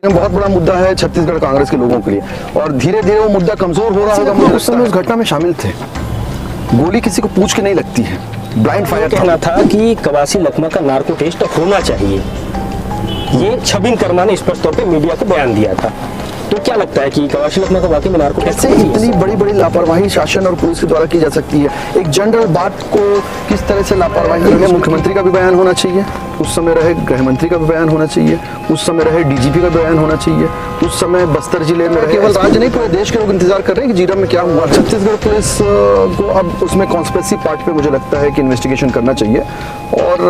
बहुत बड़ा मुद्दा है छत्तीसगढ़ कांग्रेस के लोगों के लिए और धीरे धीरे वो मुद्दा कमजोर हो रहा होगा। मुझे उस समय उस घटना में शामिल थे। गोली किसी को पूछ के नहीं लगती है, ब्लाइंड फायर कहना था कि कवासी लखमा का नार्को टेस्ट होना चाहिए, ये छबिन कर्मा ने स्पष्ट तौर पे मीडिया को बयान दिया था। तो क्या लगता है कि कवासी लखमा का वाकई में नार्को टेस्ट ऐसे इतनी बड़ी बड़ी लापरवाही शासन और पुलिस के द्वारा की जा सकती है? एक जनरल बात को किस तरह से लापरवाही में मुख्यमंत्री का भी बयान होना चाहिए, उस समय रहे गृह मंत्री का भी बयान होना चाहिए, उस समय रहे डीजीपी का बयान होना चाहिए, उस समय बस्तर जिले में केवल राज्य नहीं पूरे देश के लोग इंतजार कर रहे हैं कि जीरम में क्या हुआ। छत्तीसगढ़ पुलिस को अब उसमें कॉन्स्पिरेसी पार्ट पे मुझे लगता है कि इन्वेस्टिगेशन करना चाहिए और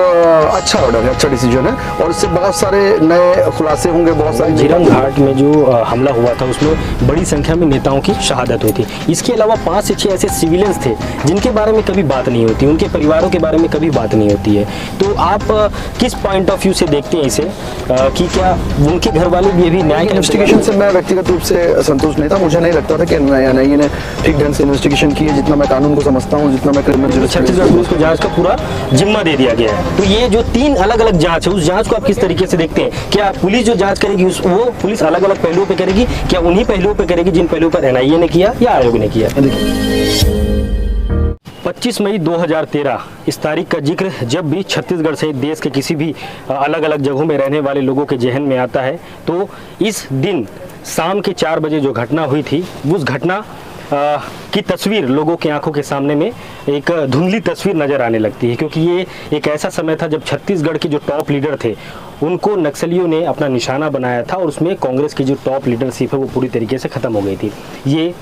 अच्छा ऑर्डर है, अच्छा डिसीजन है और इससे बहुत सारे नए खुलासे होंगे। बहुत सारे झीरम घाट में जो हमला हुआ था उसमें बड़ी संख्या में नेताओं की शहादत हुई थी। इसके अलावा 5 से 6 ऐसे सिविलियंस थे जिनके बारे में कभी बात नहीं होती, उनके परिवारों के बारे में कभी बात नहीं होती है। तो आप किस पॉइंट ऑफ व्यू से देखते हैं इसे कि क्या उनके घर वाले भी अभी न्याय इन्वेस्टिगेशन से मैं व्यक्तिगत रूप से संतुष्ट नहीं था। मुझे नहीं लगता था कि एनआईए ने ठीक ढंग से इन्वेस्टिगेशन की है। जितना मैं कानून को समझता हूँ, जितना मैं क्रिमिनल छत्तीसगढ़ पुलिस को जांच का पूरा जिम्मा दे दिया गया है। तो ये जो 3 अलग अलग जांच है, उस जांच को आप किस तरीके से देखते हैं? क्या पुलिस जो जांच करेगी वो पुलिस अलग अलग पहलुओं पे करेगी, क्या उन्हीं पहलुओं पे करेगी जिन पहलुओं पर एनआईए ने किया या आयोग ने किया? 25 मई 2013 इस तारीख का जिक्र जब भी छत्तीसगढ़ सहित देश के किसी भी अलग अलग जगहों में रहने वाले लोगों के जहन में आता है तो इस दिन शाम के 4 बजे जो घटना हुई थी, उस घटना की तस्वीर लोगों की आंखों के सामने में एक धुंधली तस्वीर नजर आने लगती है, क्योंकि ये एक ऐसा समय था जब छत्तीसगढ़ के जो टॉप लीडर थे उनको नक्सलियों ने अपना निशाना बनाया था और उसमें कांग्रेस की जो टॉप लीडरशिप है वो पूरी तरीके से ख़त्म हो गई थी। ये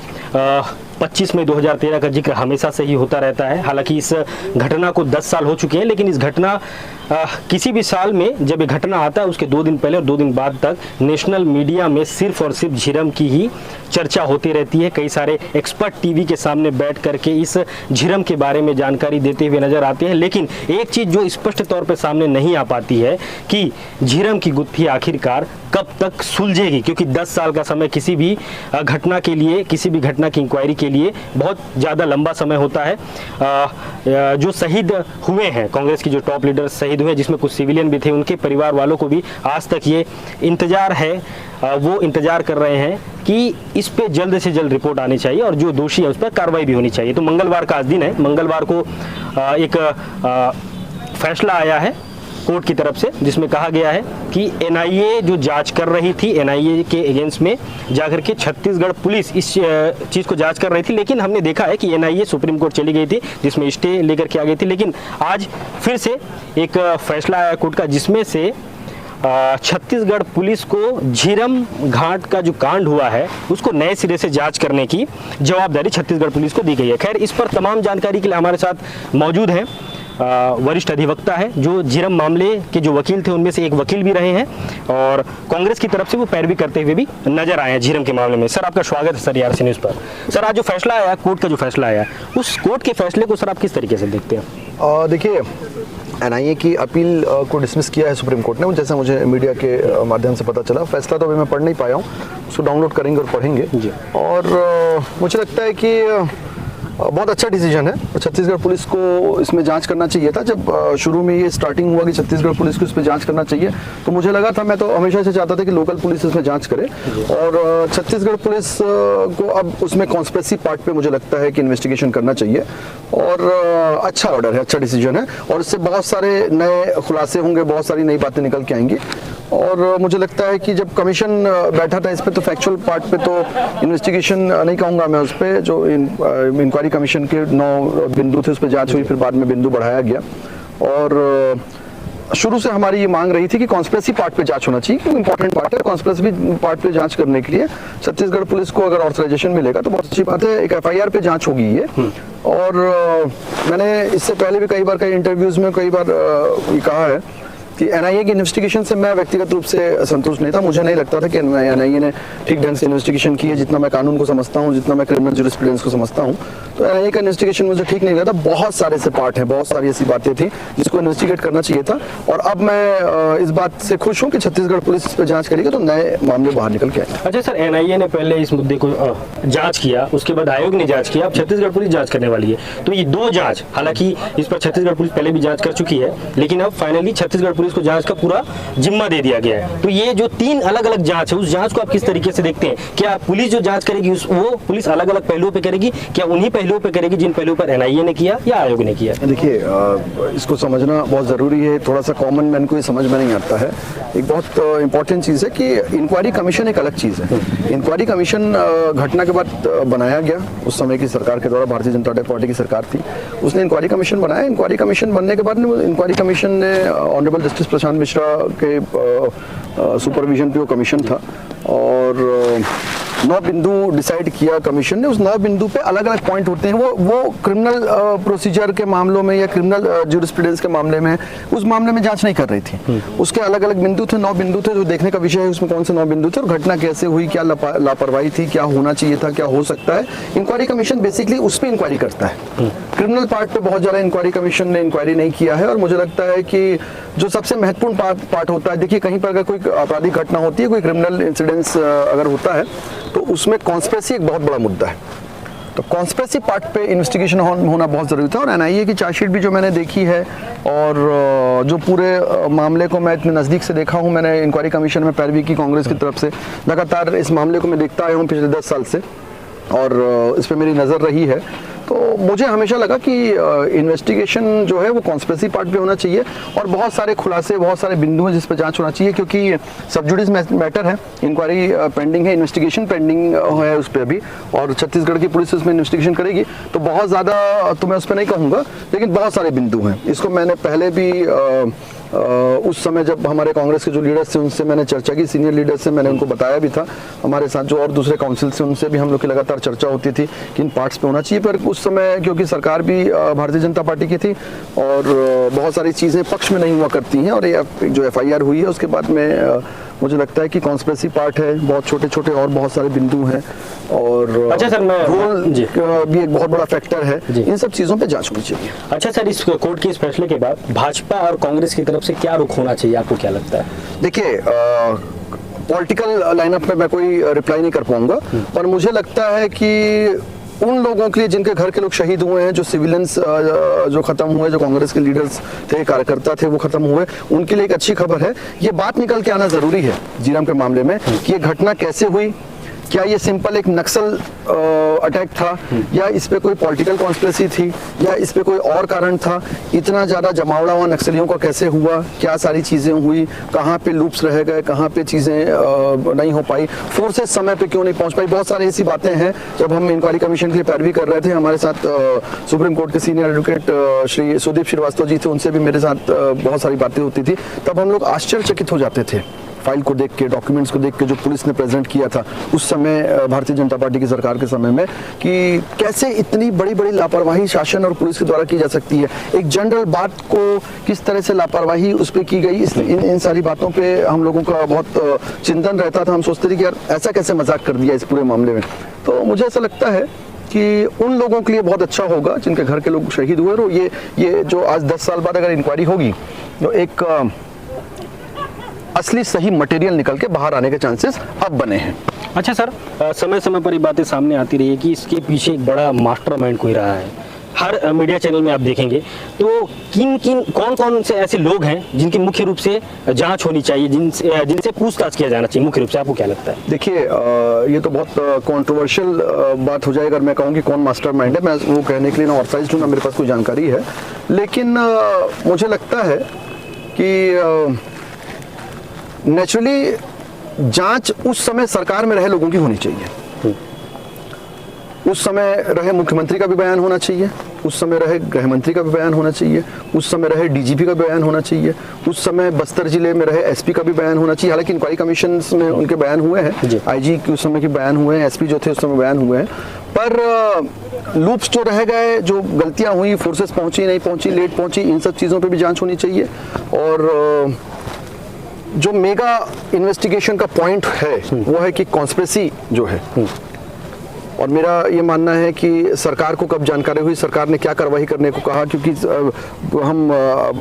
25 मई 2013 का जिक्र हमेशा से ही होता रहता है। हालांकि इस घटना को 10 साल हो चुके हैं, लेकिन इस घटना किसी भी साल में जब ये घटना आता है उसके 2 दिन पहले और 2 दिन बाद तक नेशनल मीडिया में सिर्फ और सिर्फ झीरम की ही चर्चा होती रहती है। कई सारे एक्सपर्ट टीवी के सामने बैठ करके इस झीरम के बारे में जानकारी देते हुए नजर आते हैं, लेकिन एक चीज़ जो स्पष्ट तौर पर सामने नहीं आ पाती है कि झीरम की गुत्थी आखिरकार कब तक सुलझेगी, क्योंकि 10 साल का समय किसी भी घटना के लिए, किसी भी घटना की इंक्वायरी के लिए बहुत ज़्यादा लंबा समय होता है। जो शहीद हुए हैं, कांग्रेस की जो टॉप लीडर शहीद हुए जिसमें कुछ सिविलियन भी थे, उनके परिवार वालों को भी आज तक ये इंतजार है, वो इंतजार कर रहे हैं कि इस पे जल्द से जल्द रिपोर्ट आनी चाहिए और जो दोषी है उस पर कार्रवाई भी होनी चाहिए। तो मंगलवार का आज दिन है, मंगलवार को एक फैसला आया है कोर्ट की तरफ से जिसमें कहा गया है कि एनआईए जो जांच कर रही थी, एनआईए के एगेंस्ट में जाकर के छत्तीसगढ़ पुलिस इस चीज़ को जांच कर रही थी, लेकिन हमने देखा है कि एनआईए सुप्रीम कोर्ट चली गई थी जिसमें स्टे लेकर के आ गई थी। लेकिन आज फिर से एक फैसला आया कोर्ट का जिसमें से छत्तीसगढ़ पुलिस को झीरम घाट का जो कांड हुआ है उसको नए सिरे से जांच करने की जवाबदारी छत्तीसगढ़ पुलिस को दी गई है। खैर, इस पर तमाम जानकारी के लिए हमारे साथ मौजूद हैं वरिष्ठ अधिवक्ता है जो झीरम मामले के जो वकील थे उनमें से एक वकील भी रहे हैं और कांग्रेस की तरफ से वो पैरवी करते हुए भी नजर आए हैं झीरम के मामले में। सर, आपका स्वागत है सर आरसी न्यूज़ पर। सर, आज जो फैसला आया, कोर्ट का जो फैसला आया, उस कोर्ट के फैसले को सर आप किस तरीके से देखते हैं? देखिए, एनआईए की अपील को डिसमिस किया है सुप्रीम कोर्ट ने, जैसा मुझे मीडिया के माध्यम से पता चला। फैसला तो अभी मैं पढ़ नहीं पाया हूँ, उसको डाउनलोड करेंगे और पढ़ेंगे जी। और मुझे लगता है कि बहुत अच्छा डिसीजन है और छत्तीसगढ़ पुलिस को इसमें जांच करना चाहिए था। जब शुरू में ये स्टार्टिंग हुआ कि छत्तीसगढ़ पुलिस को इस पर जांच करना चाहिए तो मुझे लगा था, मैं तो हमेशा से चाहता था कि लोकल पुलिस इसमें जांच करे और छत्तीसगढ़ पुलिस को अब उसमें कॉन्स्पिरेसी पार्ट पे मुझे लगता है कि इन्वेस्टिगेशन करना चाहिए और अच्छा ऑर्डर है, अच्छा डिसीजन है और इससे बहुत सारे नए खुलासे होंगे, बहुत सारी नई बातें निकल के आएंगी। और मुझे लगता है कि जब कमीशन बैठा था इस पे तो फैक्चुअल पार्ट पे तो इन्वेस्टिगेशन नहीं कहूँगा मैं, उस पर जो इंक्वायरी कमीशन के 9 बिंदु थे उस पर जांच हुई, फिर बाद में बिंदु बढ़ाया गया और शुरू से हमारी ये मांग रही थी कि कॉन्स्पिरेसी पार्ट पे जांच होना चाहिए, क्योंकि इंपॉर्टेंट पार्ट है। कॉन्स्पिरेसी पार्ट पे जांच करने के लिए छत्तीसगढ़ पुलिस को अगर ऑथराइजेशन मिलेगा तो बहुत अच्छी बात है। एक एफआईआर पे जांच होगी ये और मैंने इससे पहले भी कई बार कई इंटरव्यूज में कई बार ये कहा है कि एनआईए की इन्वेस्टिगेशन से मैं व्यक्तिगत रूप से संतुष्ट नहीं था। मुझे नहीं लगता था कि एनआईए ने ठीक ढंग से इन्वेस्टिगेशन की है। जितना मैं कानून को समझता हूँ, जितना मैं क्रिमिनल ज्यूरिस्प्रूडेंस को समझता हूँ, तो एनआईए का इन्वेस्टिगेशन मुझे ठीक नहीं लगा था। बहुत सारे ऐसे पार्ट हैं, बहुत सारी ऐसी बातें थी जिसको इन्वेस्टिगेट करना चाहिए था और अब मैं इस बात से खुश हूँ कि छत्तीसगढ़ पुलिस इस पर जाँच करेगी तो नए मामले बाहर निकल के आए। अच्छा सर, एनआईए ने पहले इस मुद्दे को जांच किया, उसके बाद आयोग ने जांच किया, अब छत्तीसगढ़ पुलिस जांच करने वाली है। तो ये 2 जांच, हालांकि इस पर छत्तीसगढ़ पुलिस पहले भी जांच कर चुकी है, लेकिन अब फाइनली छत्तीसगढ़ पुलिस को जांच का पूरा जिम्मा दे दिया गया है। तो ये जो 3 अलग अलग जांच है, उस जांच को आप किस तरीके से देखते हैं? क्या पुलिस जो जांच करेगी वो पुलिस अलग अलग पहलुओं पे करेगी, क्या उन्हीं पहलुओं पे करेगी जिन पहलुओं पर एनआईए ने किया या आयोग ने किया? देखिए, इसको समझना बहुत ज़रूरी है। थोड़ा सा कॉमन मैन को ये समझ में नहीं आता है। एक बहुत इंपॉर्टेंट चीज़ है कि इंक्वायरी कमीशन एक अलग चीज़ है। इंक्वायरी कमीशन घटना के बाद बनाया गया, उस समय की सरकार के द्वारा, भारतीय जनता पार्टी की सरकार थी, उसने इंक्वायरी कमीशन बनाया। इंक्वायरी कमीशन बनने के बाद इंक्वायरी कमीशन ने ऑनरेबल जस्टिस प्रशांत मिश्रा के सुपरविजन पे वो कमीशन था और 9 बिंदु डिसाइड किया कमीशन ने। उस 9 बिंदु पे अलग अलग पॉइंट होते हैं। वो क्रिमिनल प्रोसीजर के मामलों में या क्रिमिनल ज्यूरिस्प्रूडेंस के मामले में, उस मामले में जांच नहीं कर रही थी। उसके अलग अलग बिंदु थे, 9 बिंदु थे। जो देखने का विषय है उसमें कौन से 9 बिंदु थे और घटना कैसे हुई, क्या लापरवाही थी, क्या होना चाहिए था, क्या हो सकता है। इंक्वायरी कमीशन बेसिकली उस पर इंक्वायरी करता है। क्रिमिनल पार्ट पे बहुत ज़्यादा इंक्वायरी कमीशन ने इंक्वायरी नहीं किया है। और मुझे लगता है कि जो सबसे महत्वपूर्ण पार्ट होता है, देखिए कहीं पर अगर कोई आपराधिक घटना होती है, कोई क्रिमिनल इंसिडेंस अगर होता है, तो उसमें कॉन्स्पिरेसी एक बहुत बड़ा मुद्दा है। तो कॉन्स्पिरेसी पार्ट पे इन्वेस्टिगेशन होना बहुत ज़रूरी था। और एनआईए की चार्जशीट भी जो मैंने देखी है और जो पूरे मामले को मैं इतने नज़दीक से देखा हूँ, मैंने इंक्वायरी कमीशन में पैरवी की कांग्रेस की तरफ से, लगातार इस मामले को मैं देखता आया हूँ पिछले 10 साल से और इस पर मेरी नज़र रही है। तो मुझे हमेशा लगा कि इन्वेस्टिगेशन जो है वो कॉन्स्पिरेसी पार्ट पे होना चाहिए और बहुत सारे खुलासे, बहुत सारे बिंदु हैं जिस पर जांच होना चाहिए, क्योंकि सब जुडिस मैटर है। इंक्वायरी पेंडिंग है, इन्वेस्टिगेशन पेंडिंग है उस पर अभी, और छत्तीसगढ़ की पुलिस उसमें इन्वेस्टिगेशन करेगी। तो बहुत ज़्यादा तो मैं उस पर नहीं कहूँगा, लेकिन बहुत सारे बिंदु हैं। इसको मैंने पहले भी उस समय जब हमारे कांग्रेस के जो लीडर्स थे उनसे मैंने चर्चा की, सीनियर लीडर्स से मैंने उनको बताया भी था। हमारे साथ जो और दूसरे काउंसिल से उनसे भी हम लोग की लगातार चर्चा होती थी कि इन पार्ट्स पे होना चाहिए। पर उस समय क्योंकि सरकार भी भारतीय जनता पार्टी की थी और बहुत सारी चीज़ें पक्ष में नहीं हुआ करती हैं, और ये जो FIR हुई है उसके बाद में मुझे लगता है कि कॉन्स्पिरेसी पार्ट है, बहुत छोटे छोटे और बहुत सारे बिंदु हैं और अच्छा सर, मैं रोल भी एक बहुत बड़ा फैक्टर है। इन सब चीज़ों पे जांच होनी चाहिए। अच्छा सर, इस कोर्ट के इस फैसले के बाद भाजपा और कांग्रेस की तरफ से क्या रुख होना चाहिए, आपको क्या लगता है? देखिए, पॉलिटिकल लाइनअप में मैं कोई रिप्लाई नहीं कर पाऊंगा, पर मुझे लगता है कि उन लोगों के लिए जिनके घर के लोग शहीद हुए हैं, जो सिविलियंस जो खत्म हुए, जो कांग्रेस के लीडर्स थे, कार्यकर्ता थे, वो खत्म हुए, उनके लिए एक अच्छी खबर है। ये बात निकल के आना जरूरी है जीराम के मामले में कि ये घटना कैसे हुई, क्या ये सिंपल एक नक्सल अटैक था या इस पे कोई पॉलिटिकल कॉन्स्पिरेसी थी या इस पे कोई और कारण था, इतना ज़्यादा जमावड़ा हुआ नक्सलियों का कैसे हुआ, क्या सारी चीज़ें हुई, कहाँ पे लूप्स रह गए, कहाँ पे चीज़ें नहीं हो पाई, फोर्सेस समय पे क्यों नहीं पहुँच पाई, बहुत सारी ऐसी बातें हैं। जब हम इंक्वायरी कमीशन की पैरवी कर रहे थे, हमारे साथ सुप्रीम कोर्ट के सीनियर एडवोकेट श्री सुदीप श्रीवास्तव जी थे, उनसे भी मेरे साथ बहुत सारी बातें होती थी। तब हम लोग आश्चर्यचकित हो जाते थे फाइल को देख के, डॉक्यूमेंट्स को देख के, जो पुलिस ने प्रेजेंट किया था उस समय भारतीय जनता पार्टी की सरकार के समय में, कि कैसे इतनी बड़ी बड़ी लापरवाही शासन और पुलिस के द्वारा की जा सकती है। एक जनरल बात को किस तरह से लापरवाही उस पर की गई, इन सारी बातों पे हम लोगों का बहुत चिंतन रहता था। हम सोचते थे कि यार ऐसा कैसे मजाक कर दिया इस पूरे मामले में। तो मुझे ऐसा लगता है कि उन लोगों के लिए बहुत अच्छा होगा जिनके घर के लोग शहीद हुए। और ये जो आज 10 साल बाद अगर इंक्वायरी होगी तो एक असली सही मटेरियल निकल के बाहर आने के चांसेस अब बने हैं। अच्छा सर, समय समय पर ये बातें सामने आती रही है कि इसके पीछे एक बड़ा मास्टरमाइंड कोई रहा है। हर मीडिया चैनल में आप देखेंगे तो कौन से ऐसे लोग हैं जिनकी मुख्य रूप से जांच होनी चाहिए, जिनसे पूछताछ किया जाना चाहिए मुख्य रूप से, आपको क्या लगता है? देखिए, ये तो बहुत कंट्रोवर्शियल बात हो जाएगी अगर मैं कहूँ कि कौन मास्टरमाइंड है। मैं वो कहने के लिए ना ऑथराइज्ड हूँ, ना मेरे पास कोई जानकारी है। लेकिन मुझे लगता है कि नेचुरली जांच उस समय सरकार में रहे लोगों की होनी चाहिए। उस समय रहे मुख्यमंत्री का भी बयान होना चाहिए, उस समय रहे गृह मंत्री का भी बयान होना चाहिए, उस समय रहे DGP का बयान होना चाहिए, उस समय बस्तर जिले में रहे SP का भी बयान होना चाहिए। हालांकि इंक्वायरी कमीशन में उनके बयान हुए हैं, IG के उस समय के बयान हुए हैं, SP जो थे उस समय बयान हुए हैं। पर लूप्स जो रह गए, जो गलतियां हुई, फोर्सेस पहुंची नहीं पहुंची, लेट पहुंची, इन सब चीज़ों पर भी जाँच होनी चाहिए। और जो मेगा इन्वेस्टिगेशन का पॉइंट है वो है कि कॉन्स्पिरेसी जो है, और मेरा ये मानना है कि सरकार को कब जानकारी हुई, सरकार ने क्या कार्रवाई करने को कहा, क्योंकि हम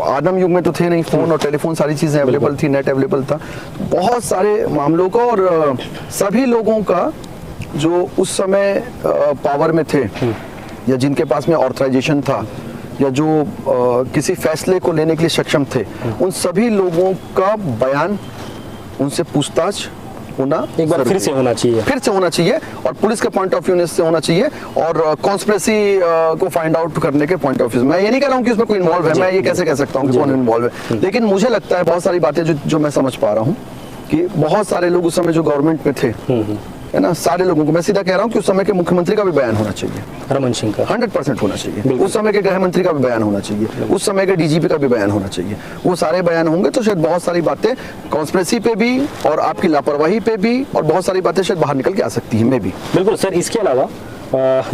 आदम युग में तो थे नहीं, फ़ोन और टेलीफोन सारी चीज़ें अवेलेबल थी, नेट अवेलेबल था। बहुत सारे मामलों का और सभी लोगों का जो उस समय पावर में थे या जिनके पास में ऑथराइजेशन था या जो किसी फैसले को लेने के लिए सक्षम थे, उन सभी लोगों का बयान, उनसे पूछताछ होना एक बार फिर से होना चाहिए और पुलिस के पॉइंट ऑफ व्यू से होना चाहिए और कॉन्स्पिरेसी को फाइंड आउट करने के पॉइंट ऑफ व्यू। मैं ये नहीं कह रहा हूँ कि उसमें कोई इन्वॉल्व है, मैं ये कैसे कह सकता हूँ कि कौन इन्वॉल्व है, लेकिन मुझे लगता है बहुत सारी बातें जो मैं समझ पा रहा हूँ कि बहुत सारे लोग उस समय जो गवर्नमेंट में थे, है ना, सारे लोगों को मैं सीधा कह रहा हूँ कि उस समय के मुख्यमंत्री का भी बयान होना चाहिए, रमन सिंह का 100% होना चाहिए, उस समय के गृह मंत्री का भी बयान होना चाहिए, उस समय के डीजीपी का भी बयान होना चाहिए। वो सारे बयान होंगे तो शायद बहुत सारी बातें कॉन्स्पिरेसी पे भी और आपकी लापरवाही पे भी और बहुत सारी बातें शायद बाहर निकल के आ सकती हैं, मे भी। बिल्कुल सर। इसके अलावा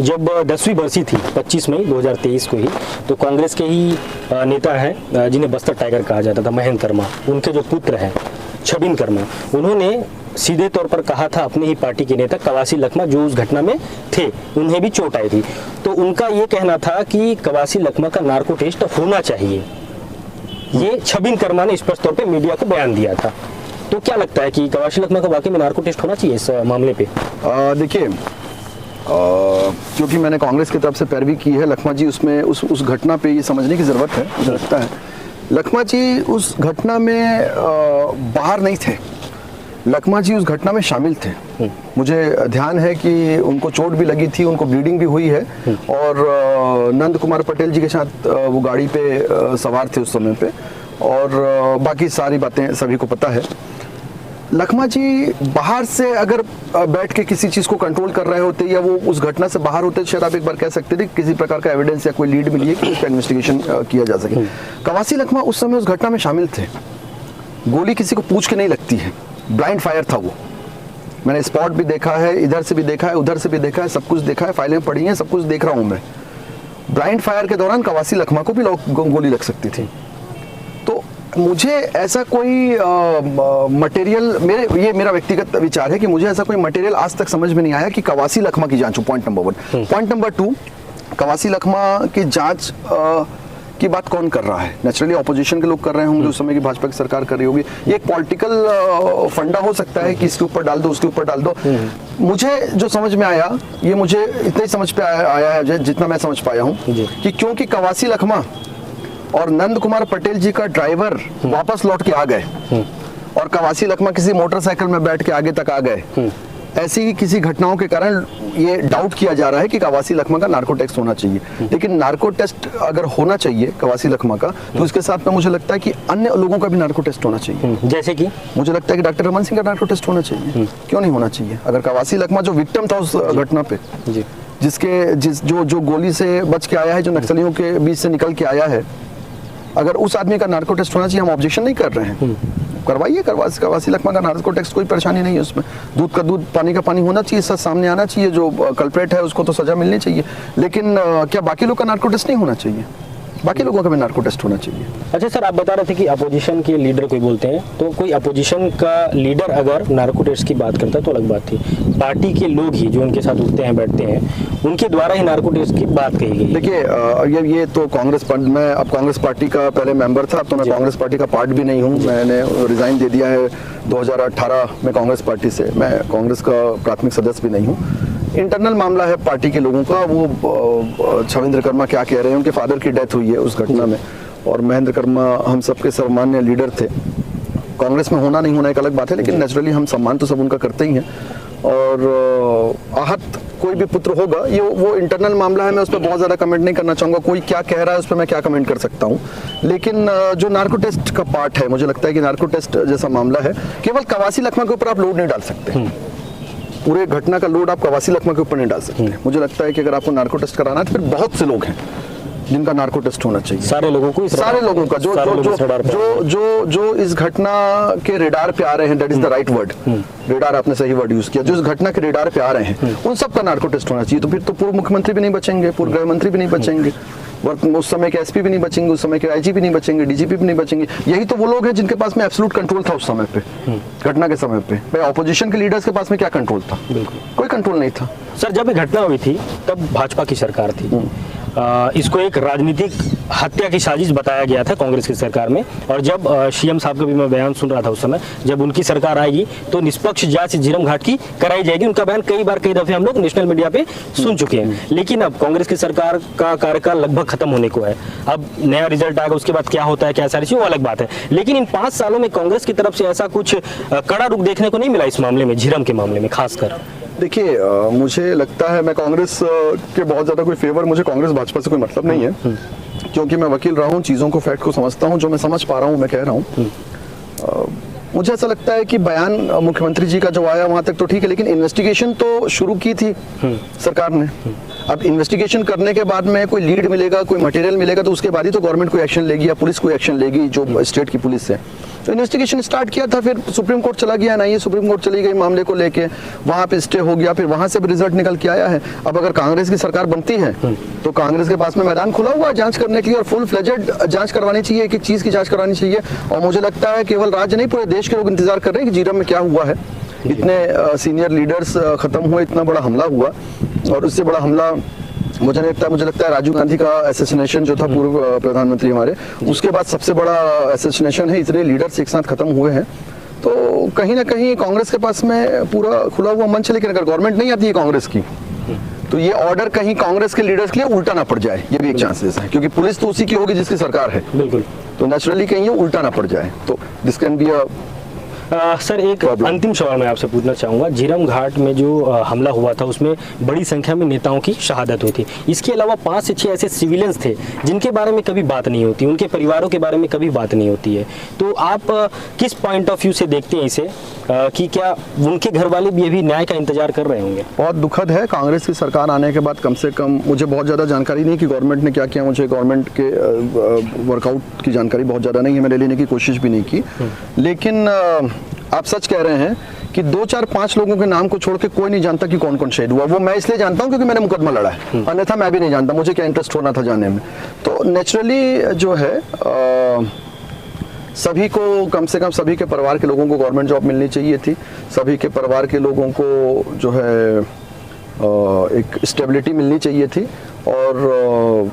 जब 10वीं बरसी थी 25 मई 2023 को ही, तो कांग्रेस के ही नेता हैं जिन्हें बस्तर टाइगर कहा जाता था, महेंद्र कर्मा, उनके जो पुत्र हैं छबिन कर्मा, उन्होंने सीधे तौर पर कहा था अपनी ही पार्टी के नेता कवासी लखमा जो उस घटना में थे, उन्हें भी चोट आई थी, तो उनका ये कहना था कि कवासी लखमा का नार्को टेस्ट होना चाहिए। ये छबिन कर्मा ने स्पष्ट तौर पे मीडिया को बयान दिया था। तो क्या लगता है कि कवासी लखमा का वाकई में नार्को टेस्ट होना चाहिए इस मामले पे? देखिए, क्योंकि मैंने कांग्रेस की तरफ से पैरवी की है, लखमा जी उसमें उस घटना पे ये समझने की जरूरत है, मुझे लगता है लखमा जी उस घटना में बाहर नहीं थे, लखमा जी उस घटना में शामिल थे। मुझे ध्यान है कि उनको चोट भी लगी थी, उनको ब्लीडिंग भी हुई है और नंद कुमार पटेल जी के साथ वो गाड़ी पे सवार थे उस समय पे, और बाकी सारी बातें सभी को पता है। लखमा जी बाहर से अगर बैठ के किसी चीज को कंट्रोल कर रहे होते या वो उस घटना से बाहर होते, शायद आप एक बार कह सकते थे किसी प्रकार का एविडेंस या कोई लीड मिली है कि उसका इन्वेस्टिगेशन किया जा सके। कवासी लखमा उस समय उस घटना में शामिल थे। गोली किसी को पूछ के नहीं लगती है, ब्लाइंड फायर था वो। मैंने स्पॉट भी देखा है, इधर से भी देखा है, उधर से भी देखा है, सब कुछ देखा है, फाइलें पढ़ी हैं, सब कुछ देख रहा हूं मैं। ब्लाइंड फायर के दौरान कवासी लखमा को भी गोली लग सकती थी। तो मुझे ऐसा कोई मटेरियल, ये मेरा व्यक्तिगत विचार है कि मुझे ऐसा कोई मटेरियल आज तक समझ में नहीं आया कि कवासी लखमा की जांच हो। Point number 1। Point number 2, Kawasi Lakhma की जांच की बात कौन कर रहा है? नेचुरली ऑपोजिशन के लोग कर रहे होंगे, उस समय की भाजपा की सरकार कर रही होगी। ये एक पॉलिटिकल फंडा हो सकता है कि इसके ऊपर डाल दो, उसके ऊपर डाल दो। मुझे जो समझ में आया, ये मुझे इतना ही समझ पे आया है जितना मैं समझ पाया हूँ कि क्योंकि कवासी लखमा और नंद कुमार पटेल जी का ड्राइवर वापस लौट के आ गए और कवासी लखमा किसी मोटरसाइकिल में बैठ के आगे तक आ गए, ऐसी ही किसी घटनाओं के कारण ये डाउट किया जा रहा है कि कवासी लखमा का नार्को टेस्ट होना चाहिए। लेकिन नार्को टेस्ट अगर होना चाहिए कवासी लखमा का, तो उसके साथ में मुझे लगता है कि अन्य लोगों का भी नार्को टेस्ट होना चाहिए। जैसे कि मुझे लगता है कि डॉक्टर रमन सिंह का नार्को टेस्ट होना चाहिए। क्यों नहीं होना चाहिए? अगर कवासी लखमा जो विक्टिम था उस घटना पे, जो गोली से बच के आया है, जो नक्सलियों के बीच से निकल के आया है, अगर उस आदमी का नार्को टेस्ट होना चाहिए, हम ऑब्जेक्शन नहीं कर रहे हैं, करवाइए कवासी लखमा का नार्को टेस्ट, कोई परेशानी नहीं है उसमें। दूध का दूध, पानी का पानी होना चाहिए, सब सामने आना चाहिए, जो कल्प्रेट है उसको तो सजा मिलनी चाहिए। लेकिन क्या बाकी लोग का नार्को टेस्ट नहीं होना चाहिए? बाकी लोगों का भी नार्को टेस्ट होना चाहिए। अच्छा सर, आप बता रहे थे कि अपोजिशन के लीडर कोई बोलते हैं, तो कोई अपोजिशन का लीडर अगर नार्को टेस्ट की बात करता है तो अलग बात थी। पार्टी के लोग ही जो उनके साथ उठते हैं, बैठते हैं, उनके द्वारा ही नार्को टेस्ट की बात कही गई। देखिए, ये तो कांग्रेस, मैं अब कांग्रेस पार्टी का पहले मेंबर था, अब तो मैं कांग्रेस पार्टी का पार्ट भी नहीं हूँ। मैंने रिजाइन दे दिया है 2018 में कांग्रेस पार्टी से। मैं कांग्रेस का प्राथमिक सदस्य भी नहीं हूँ। इंटरनल मामला है पार्टी के लोगों का। वो छविंद्र कर्मा क्या कह रहे हैं, उनके फादर की डेथ हुई है उस घटना में, और महेंद्र कर्मा हम सबके सर्वमान्य लीडर थे। कांग्रेस में होना नहीं होना एक अलग बात है, लेकिन नेचुरली हम सम्मान तो सब उनका करते ही हैं। और आहत कोई भी पुत्र होगा, ये वो इंटरनल मामला है, मैं उस पर बहुत ज़्यादा कमेंट नहीं करना चाहूँगा। कोई क्या कह रहा है उस पर मैं क्या कमेंट कर सकता हूँ। लेकिन जो नार्को टेस्ट का पार्ट है, मुझे लगता है कि नार्को टेस्ट जैसा मामला है, केवल कवासी लखमा के ऊपर आप लोड नहीं डाल सकते। पूरे घटना का लोड आप कवासी लखमा के ऊपर नहीं डाल सकते। मुझे लगता है कि अगर आपको नार्को टेस्ट कराना है तो फिर बहुत से लोग हैं जिनका नार्को टेस्ट होना चाहिए। सारे लोगों का जो इस घटना के रेडार पे आ रहे हैं, that is the right word, radar आपने सही वर्ड यूज किया, जो इस घटना के रेडार पे आ रहे हैं उन सब का नार्को टेस्ट होना चाहिए। तो फिर तो पूर्व मुख्यमंत्री भी नहीं बचेंगे, पूर्व गृह मंत्री भी नहीं बचेंगे, उस समय के एसपी भी नहीं बचेंगे, उस समय के आईजी भी नहीं बचेंगे, डीजीपी भी नहीं बचेंगे। यही तो वो लोग हैं जिनके पास में एब्सोल्यूट कंट्रोल था उस समय पे, घटना के समय पे। भाई ऑपोजिशन के लीडर्स के पास में क्या कंट्रोल था? कोई कंट्रोल नहीं था। सर, जब ये घटना हुई थी तब भाजपा की सरकार थी। इसको एक राजनीतिक हत्या की साजिश बताया गया था कांग्रेस की सरकार में। और जब सीएम साहब का भी मैं बयान सुन रहा था उस समय, जब उनकी सरकार आएगी तो निष्पक्ष जांच झीरम घाट की कराई जाएगी। उनका बयान कई दफे हम लोग नेशनल मीडिया पे सुन चुके हैं। लेकिन अब कांग्रेस की सरकार का कार्यकाल लगभग खत्म होने को है। अब नया रिजल्ट आएगा, उसके बाद क्या होता है, क्या सारी चीज, वो अलग बात है। लेकिन इन 5 सालों में कांग्रेस की तरफ से ऐसा कुछ कड़ा रुख देखने को नहीं मिला इस मामले में, झीरम के मामले में खासकर। देखिए, मुझे लगता है मैं कांग्रेस के बहुत ज़्यादा कोई फेवर, मुझे कांग्रेस भाजपा से कोई मतलब नहीं है, क्योंकि मैं वकील रहा हूँ, चीज़ों को, फैक्ट को समझता हूँ, जो मैं समझ पा रहा हूँ मैं कह रहा हूँ। मुझे ऐसा लगता है कि बयान मुख्यमंत्री जी का जो आया वहाँ तक तो ठीक है, लेकिन इन्वेस्टिगेशन तो शुरू की थी सरकार ने। अब इन्वेस्टिगेशन करने के बाद में कोई लीड मिलेगा, कोई मटेरियल मिलेगा, तो उसके बाद ही तो गवर्नमेंट कोई एक्शन लेगी या पुलिस कोई एक्शन लेगी, जो स्टेट की पुलिस है। तो इन्वेस्टिगेशन स्टार्ट किया था, फिर सुप्रीम कोर्ट चला गया, नहीं सुप्रीम कोर्ट चली गई मामले को लेके, वहां पे स्टे हो गया, फिर वहां से भी रिजल्ट निकल के आया है। अब अगर कांग्रेस की सरकार बनती है तो कांग्रेस के पास में मैदान खुला हुआ है जांच करने के लिए, और फुल फ्लेजेड जांच करवानी चाहिए, एक एक चीज की जांच करवानी चाहिए। और मुझे लगता है केवल राज्य नहीं, पूरे देश के लोग इंतजार कर रहे हैं कि झीरम में क्या हुआ है। इतने सीनियर लीडर्स खत्म हुए, इतना बड़ा हमला हुआ, और उससे बड़ा हमला मुझे लगता है राजीव गांधी का असैसिनेशन जो था, पूर्व प्रधानमंत्री हमारे, उसके बाद सबसे बड़ा असैसिनेशन है। इतने लीडर्स एक साथ खत्म हुए हैं, तो कहीं ना कहीं कांग्रेस के पास में पूरा खुला हुआ मंच है। लेकिन अगर गवर्नमेंट नहीं आती है कांग्रेस की, तो ये ऑर्डर कहीं कांग्रेस के लीडर्स के लिए उल्टा ना पड़ जाए, ये भी एक चांसेस है, क्योंकि पुलिस तो उसी की होगी जिसकी सरकार है। बिल्कुल। तो नेचुरली कहीं ये उल्टा ना पड़ जाए, तो दिस कैन बी सर, एक अंतिम सवाल मैं आपसे पूछना चाहूँगा। झीरम घाट में जो हमला हुआ था उसमें बड़ी संख्या में नेताओं की शहादत हुई थी। इसके अलावा 5 से 6 ऐसे सिविलियंस थे जिनके बारे में कभी बात नहीं होती, उनके परिवारों के बारे में कभी बात नहीं होती है। तो आप किस पॉइंट ऑफ व्यू से देखते हैं इसे, कि क्या उनके घर वाले भी अभी न्याय का इंतजार कर रहे होंगे? बहुत दुखद है। कांग्रेस की सरकार आने के बाद, कम से कम मुझे बहुत ज़्यादा जानकारी नहीं कि गवर्नमेंट ने क्या किया, मुझे गवर्नमेंट के वर्कआउट की जानकारी बहुत ज़्यादा नहीं है, मैंने लेने की कोशिश भी नहीं की। लेकिन आप सच कह रहे हैं कि 2, 4, 5 लोगों के नाम को छोड़ के कोई नहीं जानता कि कौन कौन शहीद हुआ। वो मैं इसलिए जानता हूं क्योंकि मैंने मुकदमा लड़ा है, अन्यथा मैं भी नहीं जानता, मुझे क्या इंटरेस्ट होना था जानने में। तो नेचुरली जो है सभी को, कम से कम सभी के परिवार के लोगों को गवर्नमेंट जॉब मिलनी चाहिए थी। सभी के परिवार के लोगों को जो है एक स्टेबिलिटी मिलनी चाहिए थी। और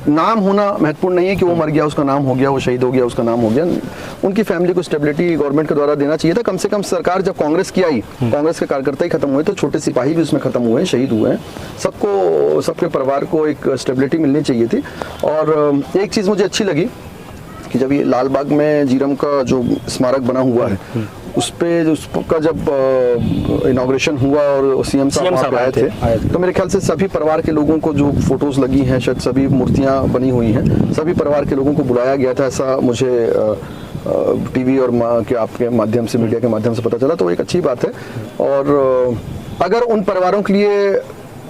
नाम होना महत्वपूर्ण नहीं है कि वो मर गया उसका नाम हो गया, वो शहीद हो गया उसका नाम हो गया। उनकी फैमिली को स्टेबिलिटी गवर्नमेंट के द्वारा देना चाहिए था। कम से कम सरकार जब कांग्रेस की आई, कांग्रेस के कार्यकर्ता ही खत्म हुए, तो छोटे सिपाही भी उसमें खत्म हुए, शहीद हुए हैं। सबको, सबके परिवार को एक स्टेबिलिटी मिलनी चाहिए थी। और एक चीज़ मुझे अच्छी लगी कि जब ये लाल बाग में झीरम का जो स्मारक बना हुआ है, उस पे उसका जब इनॉग्रेशन हुआ और सीएम साहब आए थे, तो मेरे ख्याल से सभी परिवार के लोगों को, जो फोटोज लगी हैं, शायद सभी मूर्तियां बनी हुई हैं, सभी परिवार के लोगों को बुलाया गया था, ऐसा मुझे टीवी और के आपके माध्यम से, मीडिया के माध्यम से पता चला। तो एक अच्छी बात है। और अगर उन परिवारों के लिए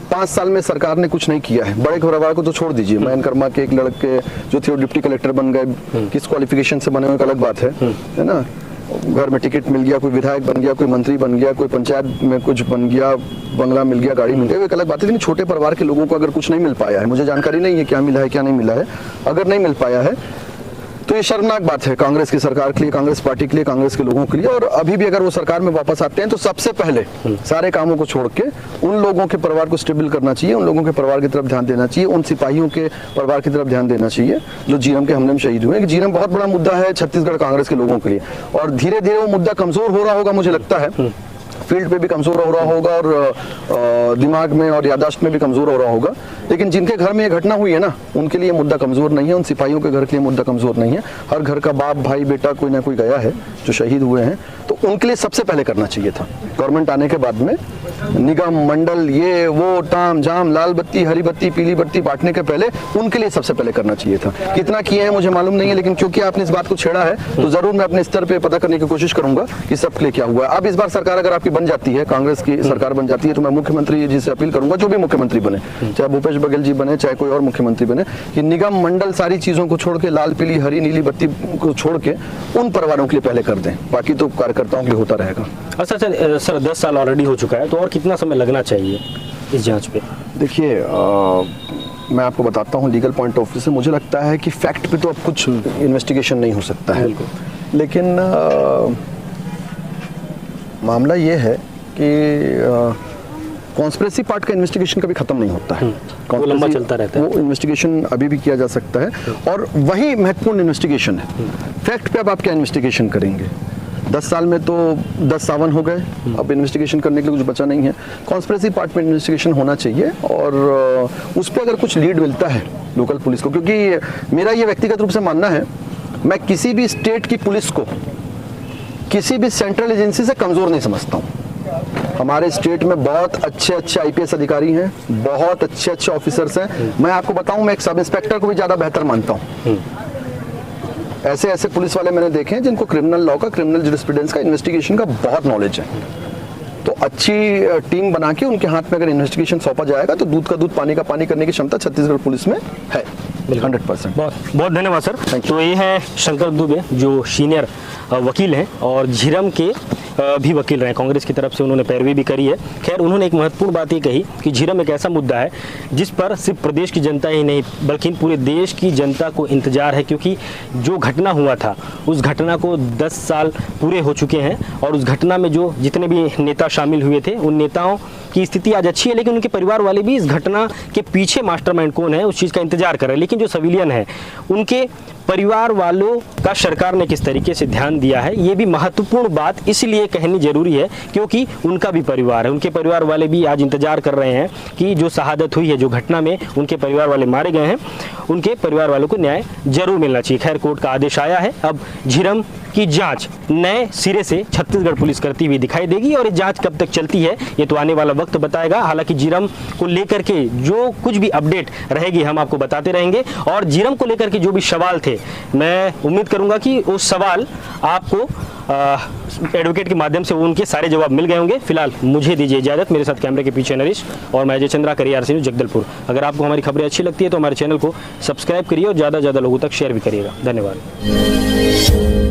5 साल में सरकार ने कुछ नहीं किया है, बड़े परिवार को तो छोड़ दीजिए, मयन कर्मा के एक लड़के जो थे वो डिप्टी कलेक्टर बन गए, किस क्वालिफिकेशन से बने हुए, एक अलग बात है ना। घर में टिकट मिल गया, कोई विधायक बन गया, कोई मंत्री बन गया, कोई पंचायत में कुछ बन गया, बंगला मिल गया, गाड़ी मिल गई, एक अलग बात है। लेकिन छोटे परिवार के लोगों को अगर कुछ नहीं मिल पाया है, मुझे जानकारी नहीं है क्या मिला है क्या नहीं मिला है, अगर नहीं मिल पाया है तो ये शर्मनाक बात है कांग्रेस की सरकार के लिए, कांग्रेस पार्टी के लिए, कांग्रेस के लोगों के लिए। और अभी भी अगर वो सरकार में वापस आते हैं तो सबसे पहले सारे कामों को छोड़ के उन लोगों के परिवार को स्टेबल करना चाहिए, उन लोगों के परिवार की तरफ ध्यान देना चाहिए, उन सिपाहियों के परिवार की तरफ ध्यान देना चाहिए जो झीरम के हमले में शहीद हुए। झीरम बहुत बड़ा मुद्दा है छत्तीसगढ़ कांग्रेस के लोगों के लिए, और धीरे धीरे वो मुद्दा कमजोर हो रहा होगा, मुझे लगता है फील्ड पे भी कमजोर हो रहा होगा, और दिमाग में और याददाश्त में भी कमजोर हो रहा होगा। लेकिन जिनके घर में ये घटना हुई है ना, उनके लिए मुद्दा कमजोर नहीं है, उन सिपाहियों के घर के लिए मुद्दा कमजोर नहीं है। हर घर का बाप, भाई, बेटा कोई ना कोई गया है जो शहीद हुए हैं, तो उनके लिए सबसे पहले करना चाहिए था। गवर्नमेंट आने के बाद में निगम मंडल, ये वो ताम झाम, लाल बत्ती, हरी बत्ती, पीली बत्ती बांटने के पहले उनके लिए सबसे पहले करना चाहिए था। कितना किए हैं मुझे मालूम नहीं है, लेकिन क्योंकि आपने इस बात को छेड़ा है तो जरूर मैं अपने स्तर पे पता करने की कोशिश करूंगा कि सबके लिए क्या हुआ है। अब इस बार सरकार अगर आपकी बन जाती है, कांग्रेस की सरकार बन जाती है, तो मैं मुख्यमंत्री जी से अपील करूंगा, जो भी मुख्यमंत्री बने, चाहे भूपेश बघेल जी बने, चाहे कोई और मुख्यमंत्री बने, कि निगम मंडल सारी चीजों को छोड़ के, लाल पीली हरी नीली बत्ती को छोड़ के उन परिवारों के लिए पहले कर दें, बाकी तो कार्यकर्ताओं के लिए होता रहेगा। अच्छा सर, 10 साल ऑलरेडी हो चुका है, तो और कितना समय लगना चाहिए इस जांच पे? देखिए, मैं आपको बताता हूँ लीगल पॉइंट ऑफ व्यू से, मुझे लगता है कि फैक्ट पे तो अब कुछ इन्वेस्टिगेशन नहीं हो सकता है, लेकिन मामला ये है कि कॉन्स्पिरेसी पार्ट का इन्वेस्टिगेशन कभी खत्म नहीं होता है, वो लंबा चलता रहता है, वो इन्वेस्टिगेशन अभी भी किया जा सकता है और वही महत्वपूर्ण इन्वेस्टिगेशन है। फैक्ट पे अब आप क्या इन्वेस्टिगेशन करेंगे? 10 साल में तो 10 सावन हो गए, अब इन्वेस्टिगेशन करने के लिए कुछ बचा नहीं है। कॉन्स्पिरेसी पार्ट में इन्वेस्टिगेशन होना चाहिए और उस पर अगर कुछ लीड मिलता है लोकल पुलिस को, क्योंकि मेरा ये व्यक्तिगत रूप से मानना है, मैं किसी भी स्टेट की पुलिस को किसी भी सेंट्रल एजेंसी से कमज़ोर नहीं समझता हूँ। हमारे स्टेट में बहुत अच्छे अच्छे IPS अधिकारी हैं, बहुत अच्छे अच्छे ऑफिसर्स हैं। मैं आपको बताऊं, मैं एक सब इंस्पेक्टर को भी ज़्यादा बेहतर मानता हूँ। ऐसे ऐसे पुलिस वाले मैंने देखे हैं जिनको क्रिमिनल लॉ का, क्रिमिनल जुरिस्प्रूडेंस का, इन्वेस्टिगेशन का बहुत नॉलेज है। तो अच्छी टीम बना के उनके हाथ में अगर इन्वेस्टिगेशन सौंपा जाएगा तो दूध का दूध पानी का पानी करने की क्षमता छत्तीसगढ़ पुलिस में है 100%। बहुत बहुत धन्यवाद सर। तो ये है शंकर दुबे जो सीनियर वकील हैं और झीरम के भी वकील रहे, कांग्रेस की तरफ से उन्होंने पैरवी भी करी है। खैर, उन्होंने एक महत्वपूर्ण बात ये कही कि झीरम एक ऐसा मुद्दा है जिस पर सिर्फ प्रदेश की जनता ही नहीं बल्कि पूरे देश की जनता को इंतजार है, क्योंकि जो घटना हुआ था उस घटना को 10 साल पूरे हो चुके हैं और उस घटना में जो जितने भी नेता शामिल हुए थे उन नेताओं की स्थिति आज अच्छी है, लेकिन उनके परिवार वाले भी इस घटना के पीछे मास्टरमाइंड कौन है उस चीज़ का इंतजार कर रहे हैं। लेकिन जो सिविलियन है उनके परिवार वालों का सरकार ने किस तरीके से ध्यान दिया है, ये भी महत्वपूर्ण बात इसलिए कहनी जरूरी है क्योंकि उनका भी परिवार है, उनके परिवार वाले भी आज इंतजार कर रहे हैं कि जो शहादत हुई है, जो घटना में उनके परिवार वाले मारे गए हैं, उनके परिवार वालों को न्याय जरूर मिलना चाहिए। खैर, कोर्ट का आदेश आया है, अब झीरम की जांच नए सिरे से छत्तीसगढ़ पुलिस करती हुई दिखाई देगी और ये जांच कब तक चलती है ये तो आने वाला वक्त बताएगा। हालांकि झीरम को लेकर के जो कुछ भी अपडेट रहेगी हम आपको बताते रहेंगे और झीरम को लेकर के जो भी सवाल थे, मैं उम्मीद करूंगा कि वो सवाल आपको एडवोकेट के माध्यम से उनके सारे जवाब मिल गए होंगे। फिलहाल मुझे दीजिए इजाजत, मेरे साथ कैमरे के पीछे नरेश और मैं Ajay Chandra, career RC news Jagdalpur. अगर आपको हमारी खबरें अच्छी लगती है तो हमारे चैनल को सब्सक्राइब करिए और ज़्यादा से ज़्यादा लोगों तक शेयर भी करिएगा। धन्यवाद।